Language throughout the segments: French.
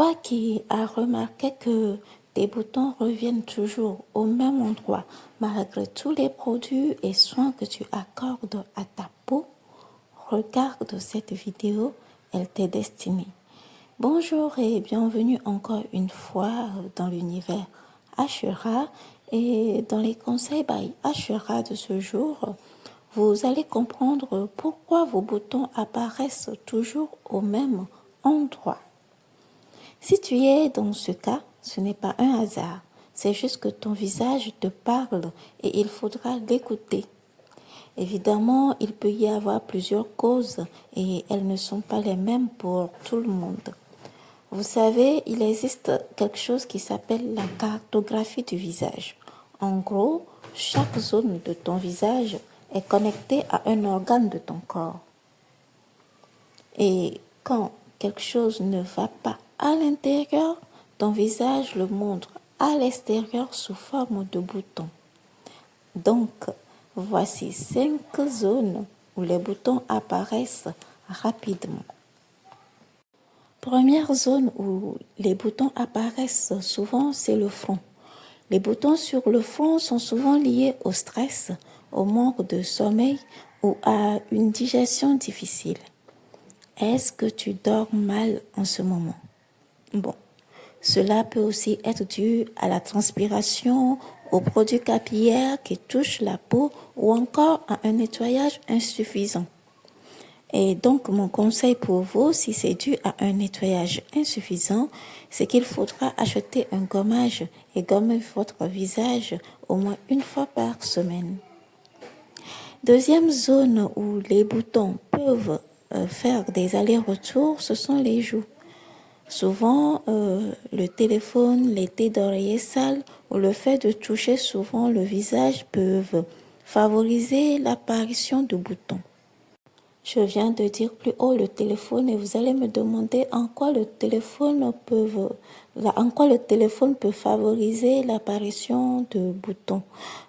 Toi qui as remarqué que tes boutons reviennent toujours au même endroit malgré tous les produits et soins que tu accordes à ta peau, regarde cette vidéo, elle t'est destinée. Bonjour et bienvenue encore une fois dans l'univers Ashura et dans les conseils by Ashura de ce jour, vous allez comprendre pourquoi vos boutons apparaissent toujours au même endroit. Si tu es dans ce cas, ce n'est pas un hasard, c'est juste que ton visage te parle et il faudra l'écouter. Évidemment, il peut y avoir plusieurs causes et elles ne sont pas les mêmes pour tout le monde. Vous savez, il existe quelque chose qui s'appelle la cartographie du visage. En gros, chaque zone de ton visage est connectée à un organe de ton corps. Et quand quelque chose ne va pas à l'intérieur, ton visage le montre à l'extérieur sous forme de boutons. Donc, voici 5 zones où les boutons apparaissent rapidement. Première zone où les boutons apparaissent souvent, c'est le front. Les boutons sur le front sont souvent liés au stress, au manque de sommeil ou à une digestion difficile. Est-ce que tu dors mal en ce moment? Bon, cela peut aussi être dû à la transpiration, aux produits capillaires qui touchent la peau ou encore à un nettoyage insuffisant. Et donc, mon conseil pour vous, si c'est dû à un nettoyage insuffisant, c'est qu'il faudra acheter un gommage et gommer votre visage au moins une fois par semaine. Deuxième zone où les boutons peuvent faire des allers-retours, ce sont les joues. Souvent, le téléphone, les tés d'oreiller sales ou le fait de toucher souvent le visage peuvent favoriser l'apparition de boutons. Je viens de dire plus haut le téléphone et vous allez me demander en quoi le téléphone peut favoriser l'apparition de boutons.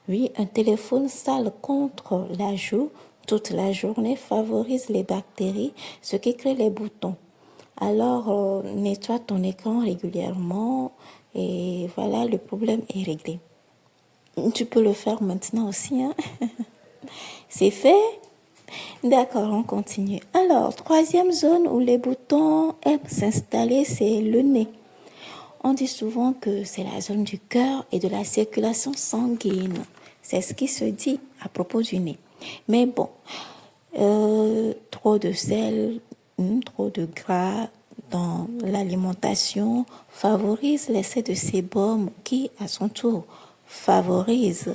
Oui, un téléphone sale contre la joue toute la journée favorise les bactéries, ce qui crée les boutons. Alors, nettoie ton écran régulièrement et voilà, le problème est réglé. Tu peux le faire maintenant aussi, hein? C'est fait? D'accord, on continue. Alors, troisième zone où les boutons aiment s'installer, c'est le nez. On dit souvent que c'est la zone du cœur et de la circulation sanguine. C'est ce qui se dit à propos du nez. Mais bon, trop de sel, trop de gras dans l'alimentation favorise l'essai de sébum qui, à son tour, favorise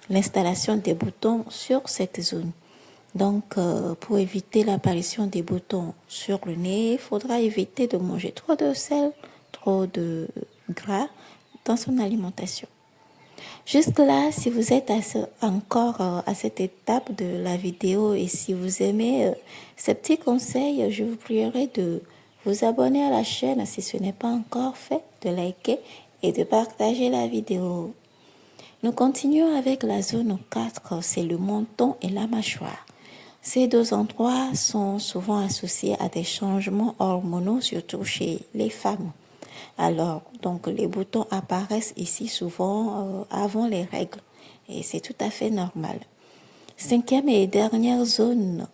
l'installation des boutons sur cette zone. Donc, pour éviter l'apparition des boutons sur le nez, il faudra éviter de manger trop de sel, trop de gras dans son alimentation. Jusque-là, si vous êtes encore à cette étape de la vidéo et si vous aimez ces petits conseils, je vous prierai de vous abonner à la chaîne si ce n'est pas encore fait, de liker et de partager la vidéo. Nous continuons avec la zone 4, c'est le menton et la mâchoire. Ces deux endroits sont souvent associés à des changements hormonaux, surtout chez les femmes. Alors, donc, les boutons apparaissent ici souvent avant les règles et c'est tout à fait normal. Cinquième et dernière zone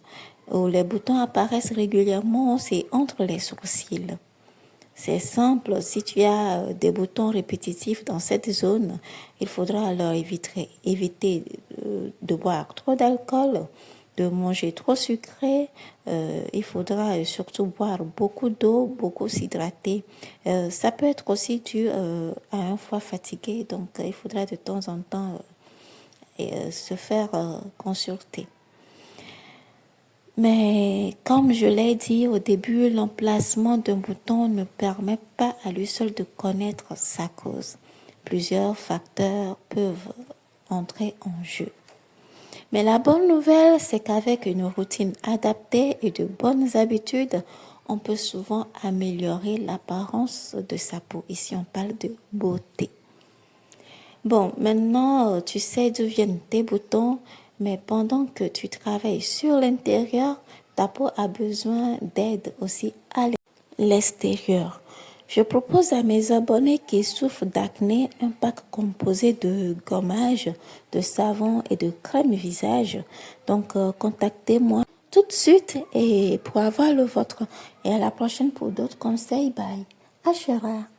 où les boutons apparaissent régulièrement, c'est entre les sourcils. C'est simple, si tu as des boutons répétitifs dans cette zone, il faudra alors éviter de boire trop d'alcool, de manger trop sucré. Il faudra surtout boire beaucoup d'eau, beaucoup s'hydrater. Ça peut être aussi dû à un foie fatigué, donc il faudra de temps en temps se faire consulter. Mais comme je l'ai dit au début, l'emplacement d'un bouton ne permet pas à lui seul de connaître sa cause. Plusieurs facteurs peuvent entrer en jeu. Mais la bonne nouvelle, c'est qu'avec une routine adaptée et de bonnes habitudes, on peut souvent améliorer l'apparence de sa peau. Ici, on parle de beauté. Bon, maintenant, tu sais d'où viennent tes boutons, mais pendant que tu travailles sur l'intérieur, ta peau a besoin d'aide aussi à l'extérieur. Je propose à mes abonnés qui souffrent d'acné un pack composé de gommage, de savon et de crème visage. Donc, contactez-moi tout de suite et pour avoir le vôtre. Et à la prochaine pour d'autres conseils. Bye. Ashera.